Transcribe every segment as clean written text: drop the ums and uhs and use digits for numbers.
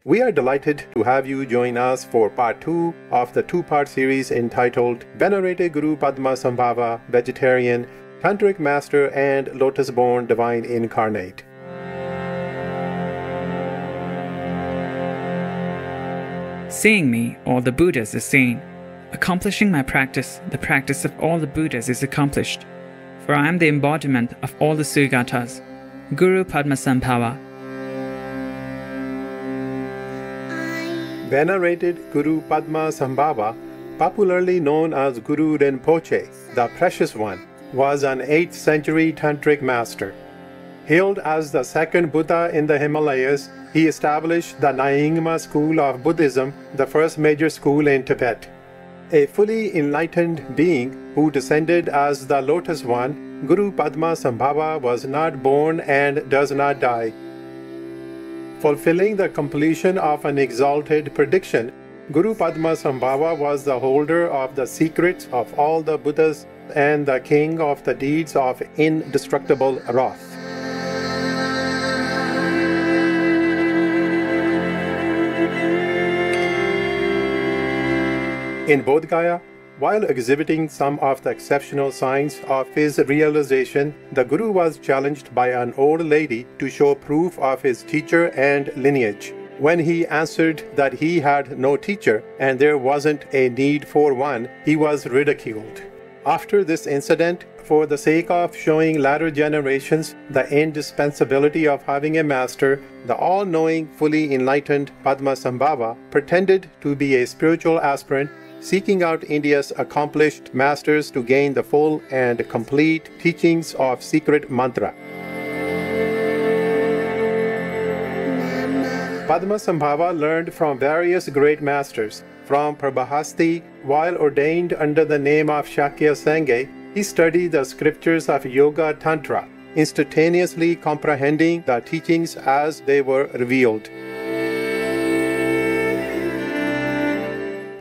We are delighted to have you join us for part 2 of the two-part series entitled Venerated Guru Padmasambhava, Vegetarian, Tantric Master and Lotus-Born Divine Incarnate. Seeing me, all the Buddhas is seen. Accomplishing my practice, the practice of all the Buddhas is accomplished. For I am the embodiment of all the Sugatas. Guru Padmasambhava. Venerated Guru Padmasambhava, popularly known as Guru Rinpoche, the Precious One, was an 8th century Tantric master. Hailed as the second Buddha in the Himalayas, he established the Nyingma school of Buddhism, the first major school in Tibet. A fully enlightened being who descended as the Lotus One, Guru Padmasambhava was not born and does not die. Fulfilling the completion of an exalted prediction, Guru Padmasambhava was the holder of the secrets of all the Buddhas and the king of the deeds of indestructible wrath. In Bodh Gaya, while exhibiting some of the exceptional signs of his realization, the Guru was challenged by an old lady to show proof of his teacher and lineage. When he answered that he had no teacher and there wasn't a need for one, he was ridiculed. After this incident, for the sake of showing latter generations the indispensability of having a master, the all-knowing, fully enlightened Padmasambhava pretended to be a spiritual aspirant seeking out India's accomplished masters to gain the full and complete teachings of secret mantra. Padmasambhava learned from various great masters. From Prabhahasti, while ordained under the name of Shakya Sangye, he studied the scriptures of Yoga Tantra, instantaneously comprehending the teachings as they were revealed.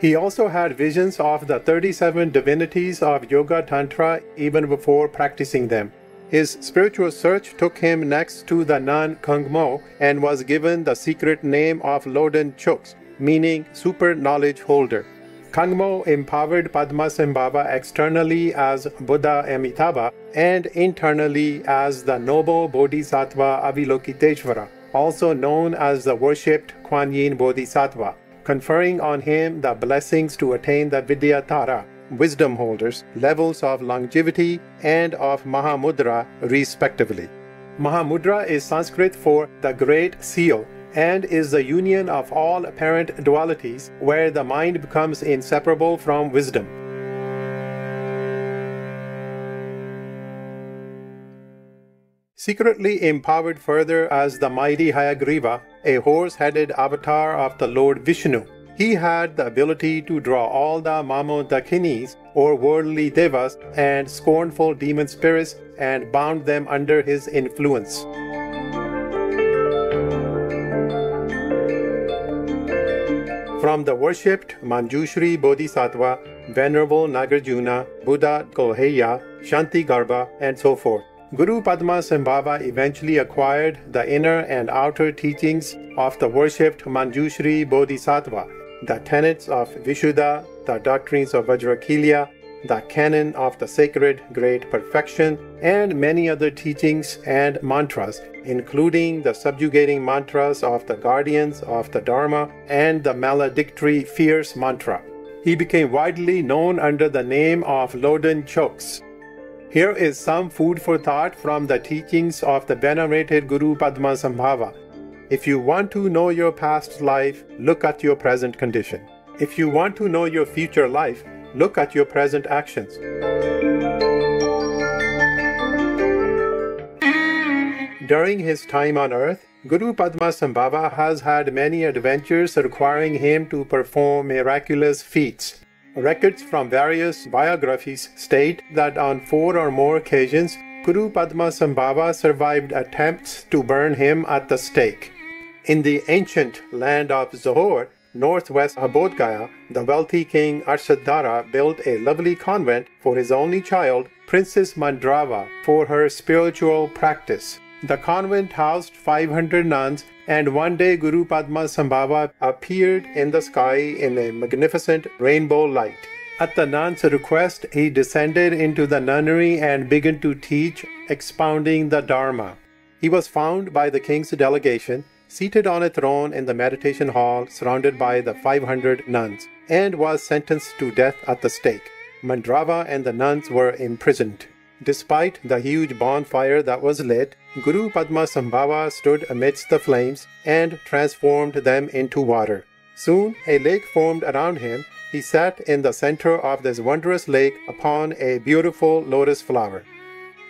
He also had visions of the 37 divinities of Yoga Tantra even before practicing them. His spiritual search took him next to the nun Kangmo and was given the secret name of Loden Chuks, meaning super knowledge holder. Kangmo empowered Padmasambhava externally as Buddha Amitabha and internally as the noble Bodhisattva Avalokiteshvara, also known as the worshipped Kuan Yin Bodhisattva, conferring on him the blessings to attain the Vidyatara, wisdom holders, levels of longevity and of Mahamudra respectively. Mahamudra is Sanskrit for the Great Seal and is the union of all apparent dualities where the mind becomes inseparable from wisdom. Secretly empowered further as the mighty Hayagriva, a horse-headed avatar of the Lord Vishnu, he had the ability to draw all the Mamodakinis, or worldly devas, and scornful demon spirits and bound them under his influence. From the worshipped Manjushri Bodhisattva, Venerable Nagarjuna, Buddha Koheya, Shanti Garbha, and so forth, Guru Padmasambhava eventually acquired the inner and outer teachings of the worshipped Manjushri Bodhisattva, the tenets of Vishuddha, the doctrines of Vajrakilya, the canon of the sacred great perfection, and many other teachings and mantras, including the subjugating mantras of the guardians of the Dharma and the maledictory fierce mantra. He became widely known under the name of Loden Chuks. Here is some food for thought from the teachings of the venerated Guru Padmasambhava. If you want to know your past life, look at your present condition. If you want to know your future life, look at your present actions. During his time on earth, Guru Padmasambhava has had many adventures requiring him to perform miraculous feats. Records from various biographies state that on 4 or more occasions, Guru Padmasambhava survived attempts to burn him at the stake. In the ancient land of Zohor, northwest of Bodh Gaya, the wealthy king Arsadhara built a lovely convent for his only child, Princess Mandrava, for her spiritual practice. The convent housed 500 nuns, and one day Guru Padmasambhava appeared in the sky in a magnificent rainbow light. At the nuns' request, he descended into the nunnery and began to teach, expounding the Dharma. He was found by the king's delegation, seated on a throne in the meditation hall surrounded by the 500 nuns, and was sentenced to death at the stake. Mandrava and the nuns were imprisoned. Despite the huge bonfire that was lit, Guru Padmasambhava stood amidst the flames and transformed them into water. Soon a lake formed around him. He sat in the center of this wondrous lake upon a beautiful lotus flower.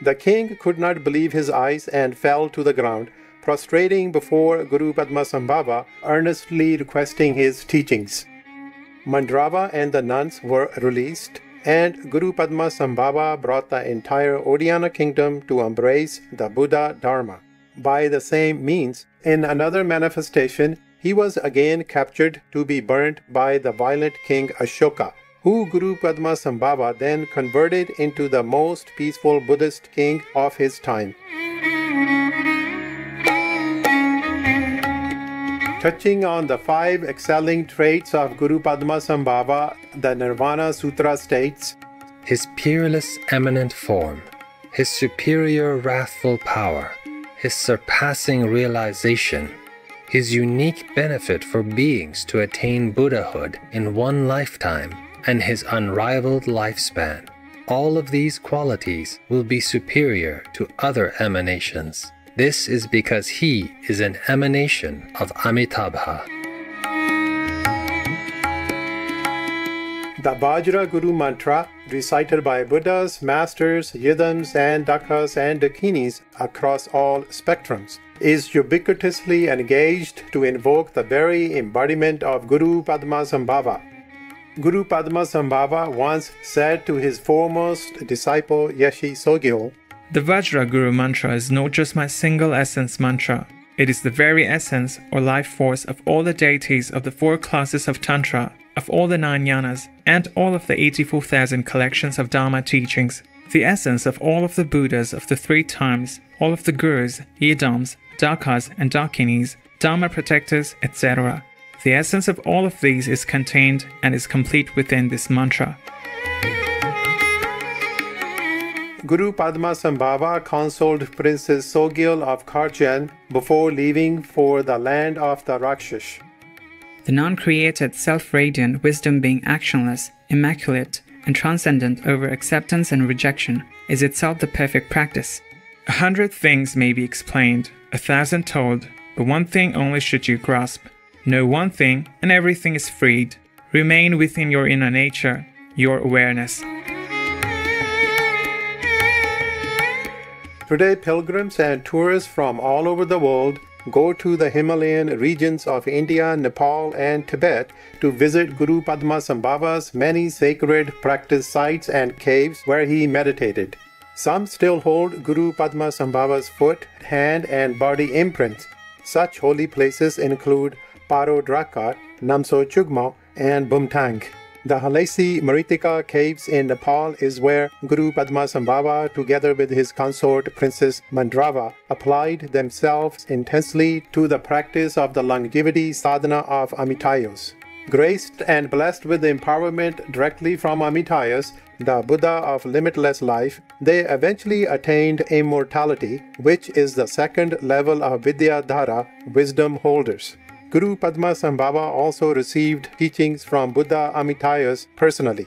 The king could not believe his eyes and fell to the ground, prostrating before Guru Padmasambhava, earnestly requesting his teachings. Mandrava and the nuns were released, and Guru Padmasambhava brought the entire Odiyana kingdom to embrace the Buddha Dharma. By the same means, in another manifestation, he was again captured to be burnt by the violent king Ashoka, who Guru Padmasambhava then converted into the most peaceful Buddhist king of his time. Touching on the 5 excelling traits of Guru Padmasambhava, the Nirvana Sutra states, his peerless eminent form, his superior wrathful power, his surpassing realization, his unique benefit for beings to attain Buddhahood in one lifetime, and his unrivaled lifespan. All of these qualities will be superior to other emanations. This is because he is an emanation of Amitabha. The Vajra Guru mantra, recited by Buddhas, masters, yidams, and dakhas and dakinis across all spectrums, is ubiquitously engaged to invoke the very embodiment of Guru Padmasambhava. Guru Padmasambhava once said to his foremost disciple Yeshi Sogyal, "The Vajra Guru mantra is not just my single essence mantra. It is the very essence or life force of all the deities of the 4 classes of Tantra, of all the 9 yanas, and all of the 84,000 collections of Dharma teachings. The essence of all of the Buddhas of the 3 times, all of the Gurus, Yidams, Dakhas, and Dakinis, Dharma protectors, etc. The essence of all of these is contained and is complete within this mantra." Guru Padmasambhava consoled Princess Sogyal of Karjan before leaving for the land of the Rakshash. The non-created, self-radiant wisdom being actionless, immaculate, and transcendent over acceptance and rejection is itself the perfect practice. 100 things may be explained, 1,000 told, but one thing only should you grasp. Know one thing, and everything is freed. Remain within your inner nature, your awareness. Today, pilgrims and tourists from all over the world go to the Himalayan regions of India, Nepal, and Tibet to visit Guru Padmasambhava's many sacred practice sites and caves where he meditated. Some still hold Guru Padmasambhava's foot, hand, and body imprints. Such holy places include Paro Drakat, Namso Chugmo, and Bumtang. The Halesi Maritika caves in Nepal is where Guru Padmasambhava, together with his consort Princess Mandrava, applied themselves intensely to the practice of the longevity sadhana of Amitayos. Graced and blessed with empowerment directly from Amitayos, the Buddha of limitless life, they eventually attained immortality, which is the second level of Vidyadhara, wisdom holders. Guru Padmasambhava also received teachings from Buddha Amitayos personally.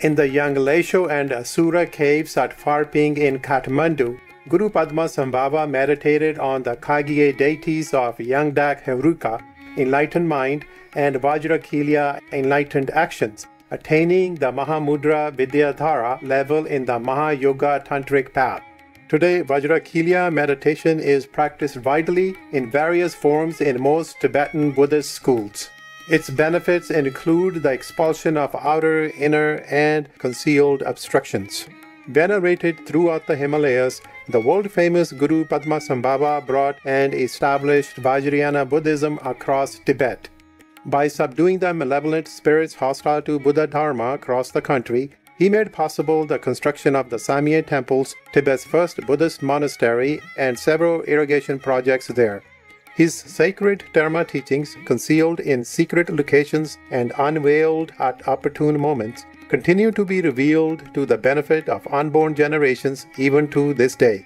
In the Yanglesho and Asura caves at Pharping in Kathmandu, Guru Padmasambhava meditated on the Kagye deities of Yangdak Heruka, enlightened mind, and Vajrakilya, enlightened actions, attaining the Mahamudra Vidyadhara level in the Mahayoga Tantric path. Today, Vajrakilya meditation is practiced widely in various forms in most Tibetan Buddhist schools. Its benefits include the expulsion of outer, inner, and concealed obstructions. Venerated throughout the Himalayas, the world-famous Guru Padmasambhava brought and established Vajrayana Buddhism across Tibet. By subduing the malevolent spirits hostile to Buddha Dharma across the country, He made possible the construction of the Samye temples, Tibet's first Buddhist monastery, and several irrigation projects there. His sacred Dharma teachings, concealed in secret locations and unveiled at opportune moments, continue to be revealed to the benefit of unborn generations even to this day.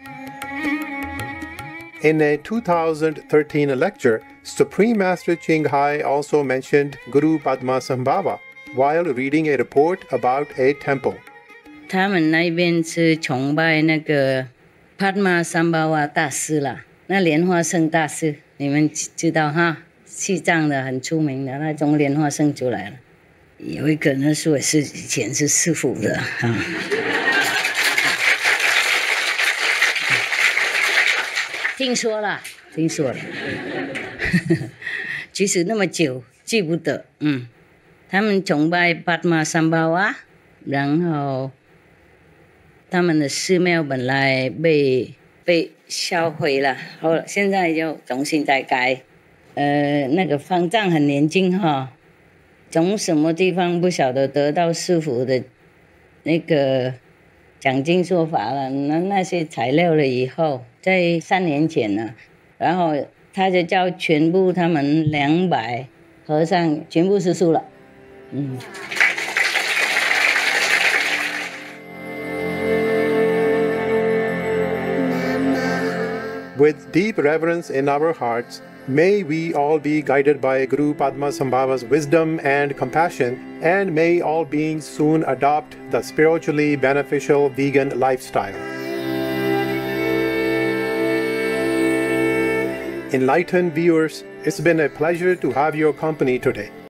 In a 2013 lecture, Supreme Master Ching Hai also mentioned Guru Padmasambhava while reading a report about a temple. 他们那边是崇拜那个 Padmasambhava 大师啦，那莲花生大师，你们知道哈？西藏的很出名的，那从莲花生出来了。有一个那是我是以前是师父的啊。听说了，其实那么久记不得，他们崇拜 Padmasambhava， 然后他们的寺庙本来被销毁了，后来现在就重新再盖。那个方丈很年轻哈，从什么地方不晓得得到师父的那个讲经说法了，那些材料了以后，在3年前呢，然后他就叫全部他们200和尚全部吃素了，With deep reverence in our hearts, may we all be guided by Guru Padmasambhava's wisdom and compassion, and may all beings soon adopt the spiritually beneficial vegan lifestyle. Enlightened viewers, it's been a pleasure to have your company today.